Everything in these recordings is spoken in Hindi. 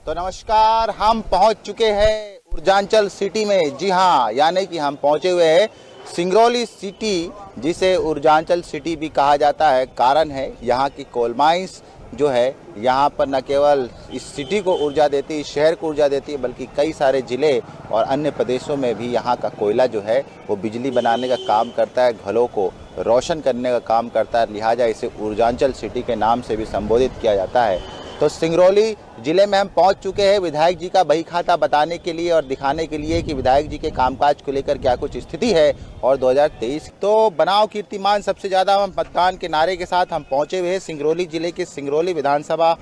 तो नमस्कार, हम पहुंच चुके हैं ऊर्जांचल सिटी में। जी हाँ, यानी कि हम पहुंचे हुए हैं सिंगरौली सिटी, जिसे ऊर्जांचल सिटी भी कहा जाता है। कारण है यहाँ की कोल माइंस जो है यहाँ पर न केवल इस सिटी को ऊर्जा देती है, इस शहर को ऊर्जा देती है, बल्कि कई सारे ज़िले और अन्य प्रदेशों में भी यहाँ का कोयला जो है वो बिजली बनाने का काम करता है, घरों को रोशन करने का काम करता है। लिहाजा इसे ऊर्जांचल सिटी के नाम से भी संबोधित किया जाता है। तो सिंगरौली ज़िले में हम पहुंच चुके हैं विधायक जी का बही खाता बताने के लिए और दिखाने के लिए कि विधायक जी के कामकाज को लेकर क्या कुछ स्थिति है। और 2023 तो बनाओ कीर्तिमान सबसे ज़्यादा मतदान के नारे के साथ हम पहुंचे हुए हैं सिंगरौली ज़िले के सिंगरौली विधानसभा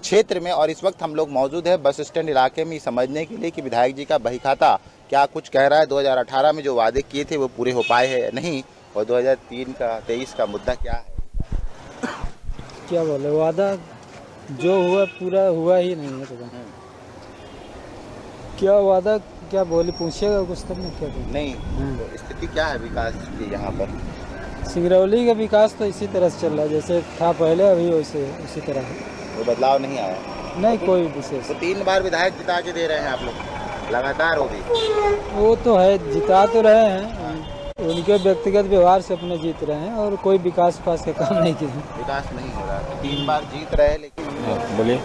क्षेत्र में। और इस वक्त हम लोग मौजूद है बस स्टैंड इलाके में समझने के लिए कि विधायक जी का बही खाता क्या कुछ कह रहा है। 2018 में जो वादे किए थे वो पूरे हो पाए हैं या नहीं, और 2023 का मुद्दा क्या है। क्या बोले, वादा जो हुआ पूरा हुआ ही नहीं है। तो क्या वादा क्या बोले, पूछिएगा कुछ तब ना। क्या नहीं तो स्थिति क्या है विकास की यहाँ पर? सिंगरौली का विकास तो इसी तरह से चल रहा है जैसे था पहले, अभी वैसे उसी तरह है। कोई बदलाव नहीं आया? नहीं कोई विशेष। तो 3 बार विधायक जिता के दे रहे हैं आप लोग लगातार। वो भी वो तो है, जिता तो रहे हैं, उनके व्यक्तिगत व्यवहार से अपने जीत रहे हैं और कोई विकास का काम नहीं किया। विकास नहीं हो रहा, 3 बार जीत रहे लेकिन बोलिए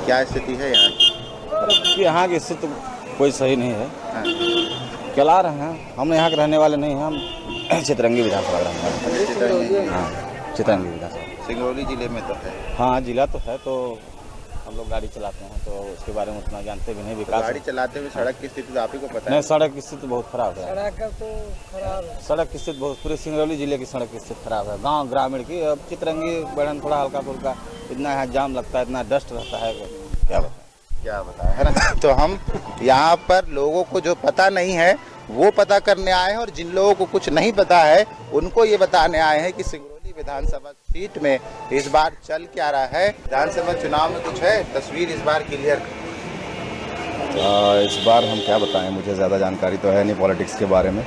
क्या स्थिति है यहाँ की? यहाँ की स्थिति कोई सही नहीं है। हाँ। चला रहे हैं, हम यहाँ के रहने वाले नहीं हैं, हम चितरंगी विधानसभा रहने वाले हैं। हाँ, चितरंगी विधानसभा सिंगरौली जिले में तो है। हाँ, जिला तो है। तो हम लोग गाड़ी चलाते हैं तो उसके बारे में उतना जानते भी नहीं। विकास गाड़ी चलाते हुए सड़क की स्थिति तो आप ही को पता है। नहीं, सड़क की स्थिति बहुत खराब है। सड़क तो खराब है, सड़क की स्थिति बहुत, पूरे सिंगरौली जिले की सड़क की स्थिति खराब है। गांव ग्रामीण की, अब चितरंगी बढ़न थोड़ा हल्का फुल्का, इतना यहाँ जाम लगता है, इतना डस्ट रहता है, क्या बताएं, है ना। तो हम यहाँ पर लोगों को जो पता नहीं है वो पता करने आए हैं, और जिन लोगों को कुछ नहीं पता है उनको ये बताने आए हैं कि सिंगरौली विधानसभा सीट में इस बार चल क्या रहा है। विधानसभा चुनाव में कुछ है तस्वीर इस बार क्लियर? इस बार हम क्या बताएं, मुझे ज़्यादा जानकारी तो है नहीं पॉलिटिक्स के बारे में,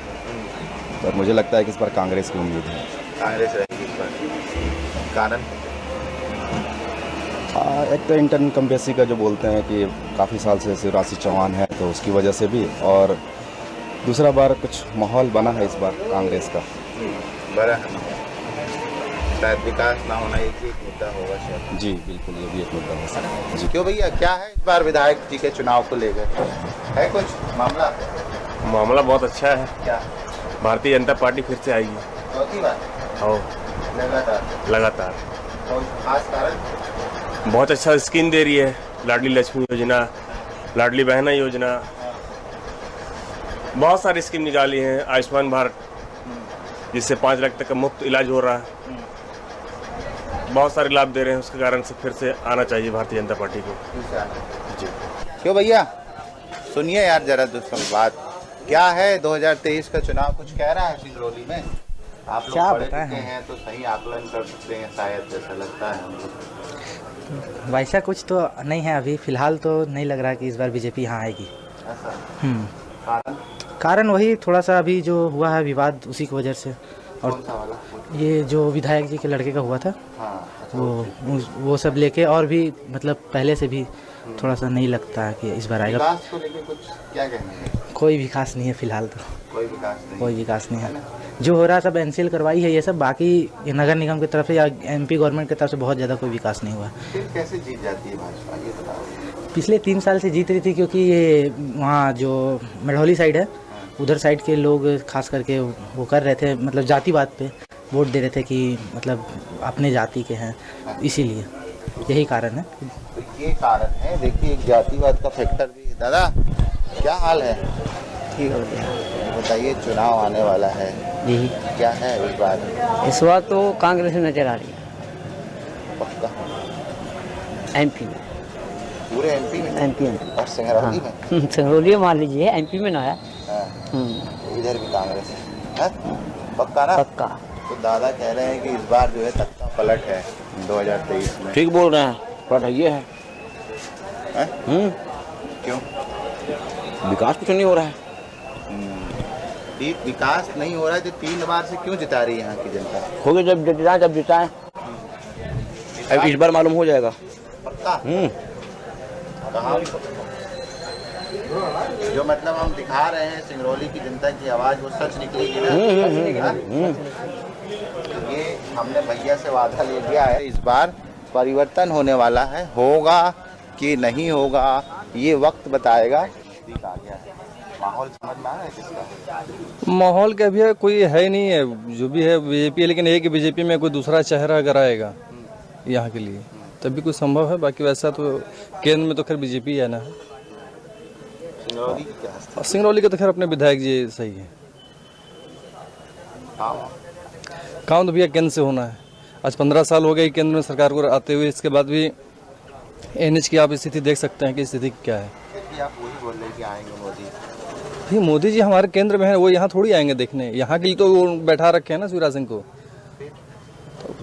पर मुझे लगता है कि इस बार कांग्रेस की उम्मीद है। कांग्रेस रहेगी इस बार। कारण? एक तो इनकम्बेंसी का जो बोलते हैं कि काफ़ी साल से शिवराज सिंह चौहान है, तो उसकी वजह से भी, और दूसरा बार कुछ माहौल बना है इस बार कांग्रेस का बड़ा। शायद विकास ना होना एक मुद्दा होगा शायद। जी बिल्कुल, ये भी एक मुद्दा हो सकता है। जी क्यों भैया, क्या है इस बार विधायक जी के चुनाव को लेकर है कुछ मामला? मामला बहुत अच्छा है। क्या? भारतीय जनता पार्टी फिर से आएगी। चौथी बार और लगातार और खास कारण? बहुत अच्छा स्कीम दे रही है, लाडली लक्ष्मी योजना, लाडली बहना योजना, बहुत सारी स्कीम निकाली हैं। आयुष्मान भारत, जिससे 5 लाख तक का मुफ्त इलाज हो रहा है, बहुत सारे लाभ दे रहे हैं। उसके कारण से फिर से आना चाहिए भारतीय जनता पार्टी को। जी क्यों भैया, सुनिए यार जरा बात क्या है। 2023 का चुनाव कुछ कह रहा है सिंगरौली में? आप लोग क्या पढ़े बताएं लिखे हैं तो सही आकलन कर सकते हैं शायद, जैसा लगता है हमको। वैसा कुछ तो नहीं है अभी फिलहाल, तो नहीं लग रहा कि इस बार बीजेपी यहाँ आएगी। ऐसा कारण वही थोड़ा सा अभी जो हुआ है विवाद, उसी की वजह से। और कौन सा वाला? ये जो विधायक जी के लड़के का हुआ था, हाँ, वो सब लेके, और भी मतलब पहले से भी थोड़ा सा नहीं लगता है कि इस बार आएगा। विकास को लेके कुछ क्या कहना है? कोई विकास नहीं है फिलहाल, तो कोई विकास नहीं। कोई विकास नहीं है। जो हो रहा है सब एनसीएल करवाई है ये सब, बाकी ये नगर निगम की तरफ से या एमपी गवर्नमेंट की तरफ से बहुत ज़्यादा कोई विकास नहीं हुआ। फिर कैसे जीत जाती है भाजपा, ये बताओ? पिछले 3 साल से जीत रही थी, क्योंकि ये वहाँ जो मढ़ौली साइड है उधर साइड के लोग खास करके वो कर रहे थे, मतलब जातिवाद पे वोट दे रहे थे कि मतलब अपने जाति के हैं, इसीलिए यही कारण है। तो ये कारण है। देखिए एक जातिवाद का फैक्टर भी। दादा क्या हाल है? ठीक हो गया। बताइए, चुनाव आने वाला है, यही क्या है इस बार? इस बार तो कांग्रेस नजर आ रही है। पक्का? एमपी में, पूरे एमपी में? एमपी में और सिंगरौली में? सिंगरौली मान लीजिए, एमपी में ना है। हाँ। इधर भी कांग्रेस है? पक्का ना? पक्का। तो दादा कह रहे हैं कि इस बार जो है तख्ता पलट है 2023 में। ठीक बोल रहे हैं, पर ये है क्यों? विकास कुछ नहीं हो रहा है। विकास नहीं हो रहा है तो 3 बार से क्यों जिता रही है यहाँ की जनता? हो गया, जब जिताएं। अब इस बार मालूम हो जाएगा। पक्का? कहाँ जो मतलब हम दिखा रहे हैं सिंगरौली की जनता की आवाज़ वो सच निकलेगी ना। ये हमने भैया से वादा ले लिया है, इस बार परिवर्तन होने वाला है, होगा कि नहीं होगा ये वक्त बताएगा। आ गया है, माहौल समझ में आ रहा है किसका? माहौल का भी कोई है नहीं है, जो भी है बीजेपी है, लेकिन एक कि बीजेपी में कोई दूसरा चेहरा अगर आएगा यहाँ के लिए तभी कुछ संभव है, बाकी वैसा तो केंद्र में तो खैर बीजेपी है ना। सिंगरौली की क्या स्थिति? सिंगरौली के तो खैर अपने विधायक जी सही है, काम तो भैया केंद्र से होना है। आज 15 साल हो गए केंद्र में सरकार को आते हुए, इसके बाद भी एनएच की आप स्थिति देख सकते हैं कि स्थिति क्या है। फिर भी आप वही बोल रहे हैं कि आएंगे मोदी। भाई मोदी जी हमारे केंद्र में है, वो यहाँ थोड़ी आएंगे देखने, यहाँ के लिए तो वो बैठा रखे हैं ना शिवराज सिंह को।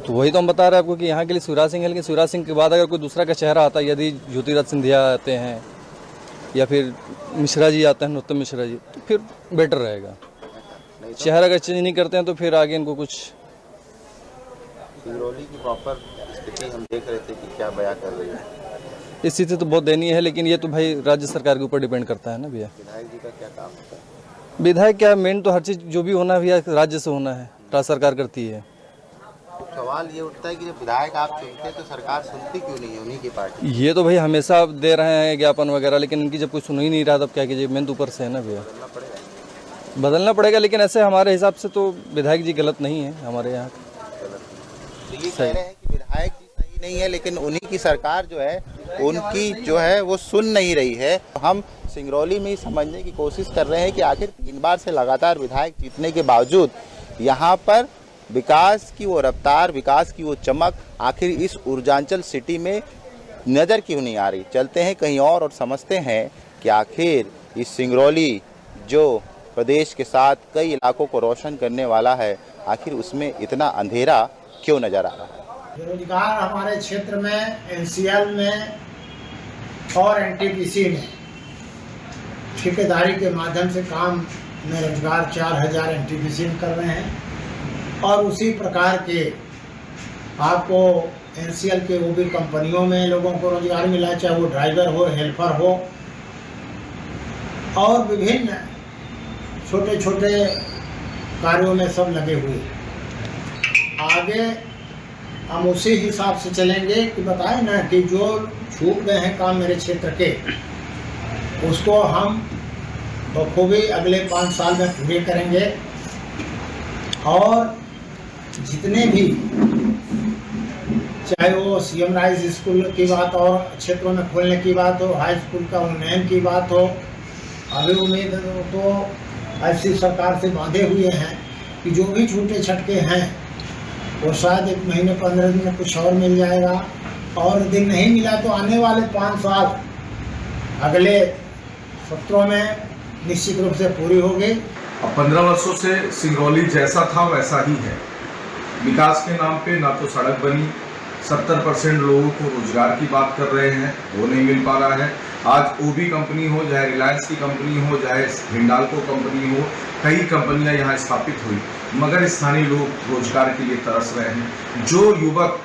तो वही तो हम बता रहे हैं आपको कि यहाँ के लिए शिवराज सिंह है, लेकिन शिवराज सिंह के बाद अगर कोई दूसरा का चेहरा आता है, यदि ज्योतिरादित्य सिंधिया आते हैं या फिर मिश्रा जी आते हैं, नरोत्तम मिश्रा जी, तो फिर बेटर रहेगा। चेहरा अगर चेंज नहीं करते हैं तो फिर आगे इनको कुछ। सिंगरौली की प्रॉपर स्थिति हम देख रहे थे कि क्या बयां कर रही है। स्थिति तो बहुत दयनीय है, लेकिन ये तो भाई राज्य सरकार के ऊपर डिपेंड करता है ना भैया। विधायक जी का क्या काम होता है? विधायक क्या, मेन तो हर चीज़ जो भी होना है भैया राज्य से होना है, राज्य सरकार करती है। तो सवाल ये उठता है कि जब विधायक आप चुनते हैं तो सरकार सुनती क्यों नहीं है उन्हीं की पार्टी? ये तो भाई हमेशा दे रहे हैं ज्ञापन वगैरह, लेकिन इनकी जब कोई सुन ही नहीं रहा तब क्या कीजिए, मेन तो ऊपर से है ना भैया। बदलना पड़ेगा, लेकिन ऐसे हमारे हिसाब से तो विधायक जी गलत नहीं है हमारे यहाँ। तो ये कह रहे हैं कि विधायक जी सही नहीं है, लेकिन उन्हीं की सरकार जो है उनकी जो है वो सुन नहीं रही है। हम सिंगरौली में ही समझने की कोशिश कर रहे हैं कि आखिर 3 बार से लगातार विधायक जीतने के बावजूद यहाँ पर विकास की वो रफ्तार, विकास की वो चमक आखिर इस ऊर्जांचल सिटी में नज़र क्यों नहीं आ रही। चलते हैं कहीं और समझते हैं कि आखिर इस सिंगरौली जो प्रदेश के साथ कई इलाकों को रोशन करने वाला है, आखिर उसमें इतना अंधेरा क्यों नज़र आ रहा है। बेरोजगार हमारे क्षेत्र में एनसीएल में और एनटीपीसी में ठेकेदारी के माध्यम से काम में रोजगार 4000 एनटीपीसी में कर रहे हैं, और उसी प्रकार के आपको एनसीएल के वो भी कंपनियों में लोगों को रोजगार मिला है, चाहे वो ड्राइवर हो, हेल्पर हो, और विभिन्न छोटे छोटे कार्यों में सब लगे हुए। आगे हम उसी हिसाब से चलेंगे कि बताएं ना कि जो छूट गए हैं काम मेरे क्षेत्र के, उसको हम बखूबी अगले 5 साल में पूरे करेंगे। और जितने भी, चाहे वो सीएम राइज स्कूल की बात और क्षेत्रों में खोलने की बात हो, हाई स्कूल का उन्नयन की बात हो, अभी उम्मीद तो ऐसी सरकार से बांधे हुए हैं कि जो भी छूटे छटके हैं वो शायद 1 महीने 15 दिन में कुछ और मिल जाएगा, और दिन नहीं मिला तो आने वाले 5 साल अगले सत्रों में निश्चित रूप से पूरी होगी। अब 15 वर्षों से सिंगरौली जैसा था वैसा ही है। विकास के नाम पे ना तो सड़क बनी, 70% लोगों को रोजगार की बात कर रहे हैं, वो नहीं मिल पा रहा है। आज ओबी कंपनी हो, चाहे रिलायंस की कंपनी हो, चाहे हिंडाल्को कंपनी हो, कई कंपनियां यहाँ स्थापित हुई, मगर स्थानीय लोग रोजगार के लिए तरस रहे हैं। जो युवक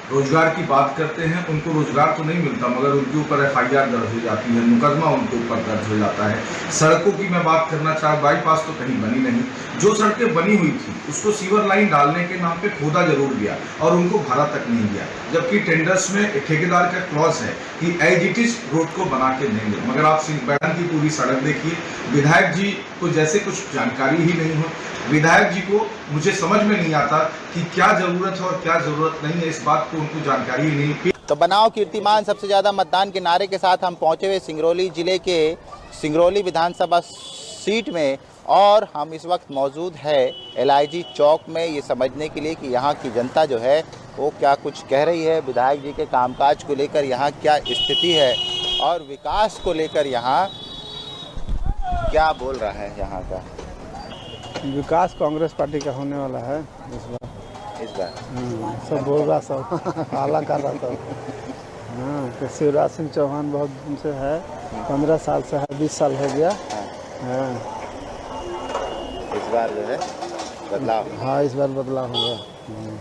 रोजगार की बात करते हैं उनको रोजगार तो नहीं मिलता, मगर उनके ऊपर FIR दर्ज हो जाती है, मुकदमा उनके ऊपर दर्ज हो जाता है। सड़कों की मैं बात करना चाहूँ, बाईपास तो कहीं बनी नहीं, जो सड़कें बनी हुई थी उसको सीवर लाइन डालने के नाम पे खोदा जरूर गया और उनको भरा तक नहीं गया, जबकि टेंडर्स में एक ठेकेदार का क्लॉज है कि एज इट इज रोड को बना के देंगे। मगर आप बैठन की पूरी सड़क देखिए, विधायक जी को जैसे कुछ जानकारी ही नहीं हो। विधायक जी को मुझे समझ में नहीं आता कि क्या जरूरत है और क्या जरूरत नहीं है, इस बात को उनको जानकारी ही नहीं। तो बनाओ कीर्तिमान सबसे ज़्यादा मतदान के नारे के साथ हम पहुंचे हुए सिंगरौली जिले के सिंगरौली विधानसभा सीट में, और हम इस वक्त मौजूद है LIG चौक में ये समझने के लिए कि यहाँ की जनता जो है वो क्या कुछ कह रही है, विधायक जी के कामकाज को लेकर यहाँ क्या स्थिति है और विकास को लेकर यहाँ क्या बोल रहा है। यहाँ का विकास कांग्रेस पार्टी का होने वाला है इस बार सब बोल रहा, सब हाला कर रहा सब। हाँ, तो शिवराज सिंह चौहान बहुत दिन से है, 15 साल से है, 20 साल हो गया। हाँ, इस बार जो है बदलाव। हाँ, इस बार बदलाव होगा।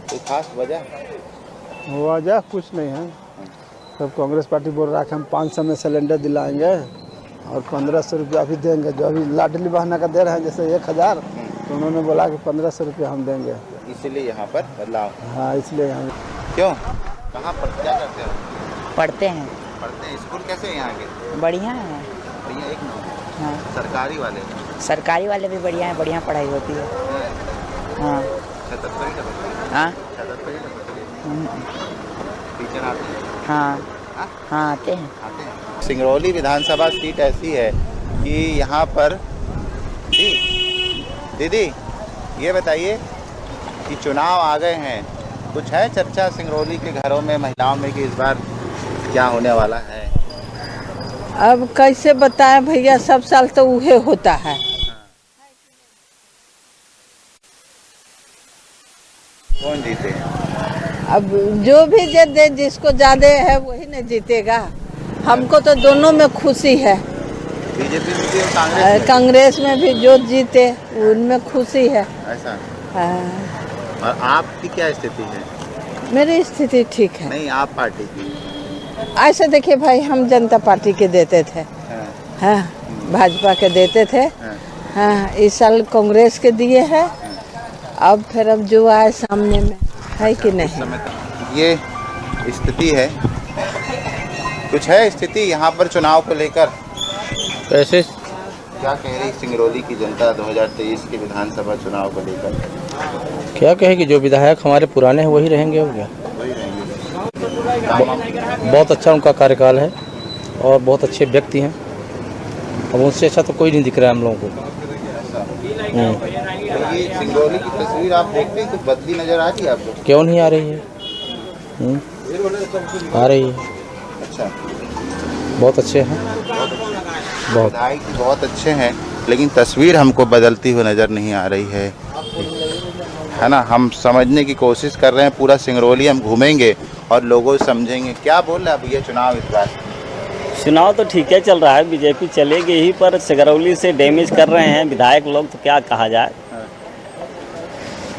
कोई खास वजह कुछ नहीं है, सब कांग्रेस पार्टी बोल रहा है कि हम 500 में सिलेंडर दिलाएंगे और 1500 रुपया भी देंगे। जो अभी लाडली बहना का दे रहे हैं जैसे 1000, तो उन्होंने बोला कि 1500 रुपया हम देंगे। इसीलिए यहाँ पर बदलाव। हाँ, इसलिए हम। क्यों, कहाँ पर क्या करते हो? पढ़ते हैं। पढ़ते हैं। स्कूल कैसे है यहाँ के? बढ़िया है। बढ़िया, एक नंबर। हाँ, सरकारी वाले भी बढ़िया है, बढ़िया पढ़ाई होती है। हाँ। हाँ। टीचर आते हैं? हाँ हाँ, आते हैं। सिंगरौली विधानसभा सीट ऐसी है कि यहाँ पर दीदी ये बताइए कि चुनाव आ गए हैं, कुछ है चर्चा सिंगरौली के घरों में, महिलाओं में कि इस बार क्या होने वाला है? अब कैसे बताएं भैया, सब साल तो उहे होता है। कौन जीते? अब जो भी दे, जिसको ज्यादा है वही न जीतेगा। हमको तो दोनों में खुशी है। बीजेपी जीती और कांग्रेस में भी जो जीते उनमें खुशी है। ऐसा? हाँ। और आपकी क्या स्थिति है? मेरी स्थिति ठीक है। नहीं, आप पार्टी की? ऐसे देखिए भाई, हम जनता पार्टी के देते थे। हाँ, भाजपा के देते थे। हाँ, इस साल कांग्रेस के दिए हैं। अब फिर अब जो आए सामने में है कि नहीं। ये स्थिति है, कुछ है स्थिति यहाँ पर चुनाव को लेकर? कैसे क्या कह रही सिंगरौली की जनता 2023 के विधानसभा चुनाव को लेकर? क्या कहे कि जो विधायक हमारे पुराने हैं वही रहेंगे। हो गया, बहुत अच्छा उनका कार्यकाल है और बहुत अच्छे व्यक्ति हैं। अब उनसे अच्छा तो कोई नहीं दिख रहा है हम लोगों को। ये सिंगरौली की तस्वीर आप देखते हैं, कुछ बदली नजर आ रही है आपको? क्यों नहीं आ रही है? आ रही है। अच्छा, बहुत अच्छे हैं, बहुत बहुत अच्छे हैं, लेकिन तस्वीर हमको बदलती हुई नज़र नहीं आ रही है ना। हम समझने की कोशिश कर रहे हैं, पूरा सिंगरौली हम घूमेंगे और लोगों से समझेंगे। क्या बोल रहे हैं अब ये चुनाव इस बार? चुनाव तो ठीक है चल रहा है, बीजेपी चलेगी ही, पर सिंगरौली से डैमेज कर रहे हैं विधायक लोग, तो क्या कहा जाए।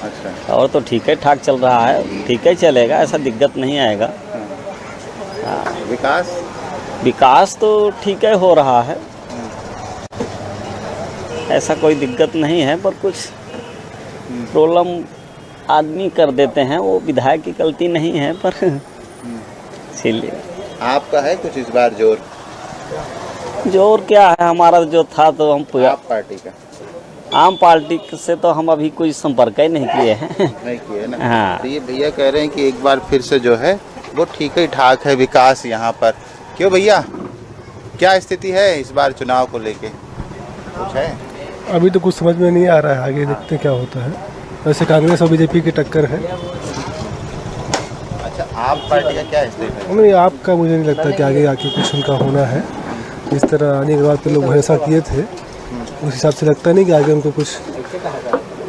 अच्छा, और तो ठीक है ठाक चल रहा है, ठीक है चलेगा, ऐसा दिक्कत नहीं आएगा। विकास तो ठीक है हो रहा है, ऐसा कोई दिक्कत नहीं है, पर कुछ प्रॉब्लम आदमी कर देते हैं, वो विधायक की गलती नहीं है, पर इसीलिए। आपका है कुछ इस बार जोर? जोर क्या है, हमारा जो था तो हम आप पार्टी का? आम पार्टी से तो हम अभी कोई संपर्क ही नहीं किए हैं। नहीं किए ना? हाँ। तो ये भैया कह रहे हैं कि एक बार फिर से जो है वो ठीक ही ठाक है विकास यहाँ पर। क्यों भैया, क्या स्थिति है इस बार चुनाव को लेके, कुछ है? अभी तो कुछ समझ में नहीं आ रहा है, आगे देखते क्या होता है। वैसे कांग्रेस और बीजेपी की टक्कर है। अच्छा, आप पार्टी का क्या स्थिति है? नहीं, आपका मुझे नहीं लगता कि आगे आके कुछ उनका होना है। जिस तरह आने के बाद तो लोग भरोसा किए थे, उस हिसाब से लगता नहीं कि आगे उनको कुछ।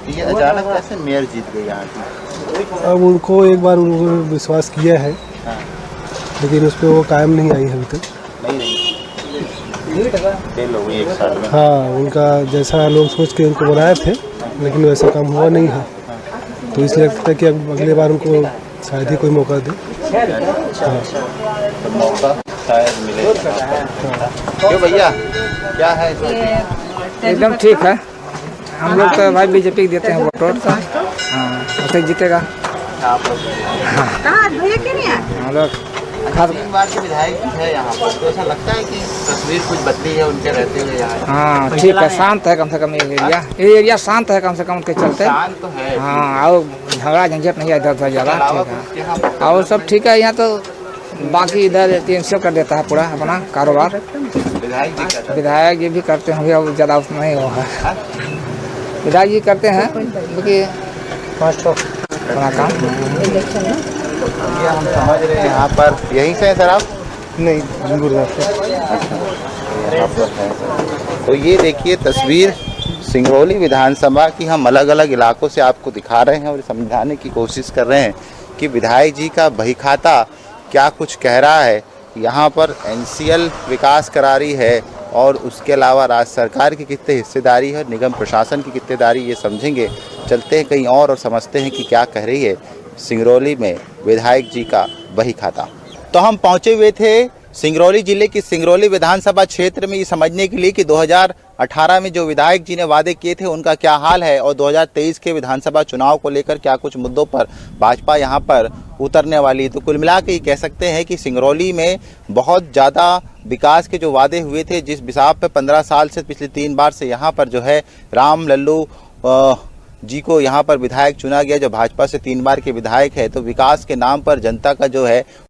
ये अचानक कैसे मेयर जीत गई यहाँ की? अब उनको एक बार उन्होंने विश्वास किया है, लेकिन उस पर वो कायम नहीं आई है अभी तक। एक साल में। हाँ, उनका जैसा लोग सोच के उनको बनाए थे, लेकिन वैसा काम हुआ नहीं है, तो इसलिए लगता है कि अब अगले बार उनको शायद ही कोई मौका दे। हाँ। तो मौका शायद मिलेगा। क्यों भैया, क्या है? एकदम ठीक है। हम लोग तो भाई बीजेपी देते हैं वोट। हाँ, ऐसे जीतेगा। आप लोग? हाँ, हम लोग खास 3 बार के विधायक है यहाँ पर, तो ऐसा लगता है कि तस्वीर कुछ बदली है उनके रहते हुए यहाँ? हाँ, ठीक है, शांत है कम से कम ये एरिया शांत है कम से कम उनके चलते। शांत तो है। हाँ, और झगड़ा झंझट नहीं है इधर उधर ज़्यादा, ठीक है। और सब ठीक है यहाँ तो, बाकी इधर कैंसिल कर देता है पूरा अपना कारोबार। विधायक जी भी करते होंगे, अब ज़्यादा उसमें नहीं हुआ। विधायक जी करते हैं क्योंकि अपना काम। हम समझ रहे हैं यहाँ पर, यहीं से है सर आप? नहीं, गुरुदास। तो ये देखिए तस्वीर सिंगरौली विधानसभा की, हम अलग अलग इलाकों से आपको दिखा रहे हैं और समझाने की कोशिश कर रहे हैं कि विधायक जी का बही खाता क्या कुछ कह रहा है। यहाँ पर एनसीएल विकास करा रही है और उसके अलावा राज्य सरकार की कितनी हिस्सेदारी है, निगम प्रशासन की कितनेदारी, ये समझेंगे। चलते हैं कहीं और समझते हैं कि क्या कह रही है सिंगरौली में विधायक जी का बही खाता। तो हम पहुंचे हुए थे सिंगरौली जिले की सिंगरौली विधानसभा क्षेत्र में ये समझने के लिए कि 2018 में जो विधायक जी ने वादे किए थे उनका क्या हाल है और 2023 के विधानसभा चुनाव को लेकर क्या कुछ मुद्दों पर भाजपा यहां पर उतरने वाली है। तो कुल मिला के ये कह सकते हैं कि सिंगरौली में बहुत ज़्यादा विकास के जो वादे हुए थे, जिस हिसाब पे 15 साल से पिछले 3 बार से यहाँ पर जो है राम लल्लू जी को यहाँ पर विधायक चुना गया, जो भाजपा से 3 बार के विधायक है, तो विकास के नाम पर जनता का जो है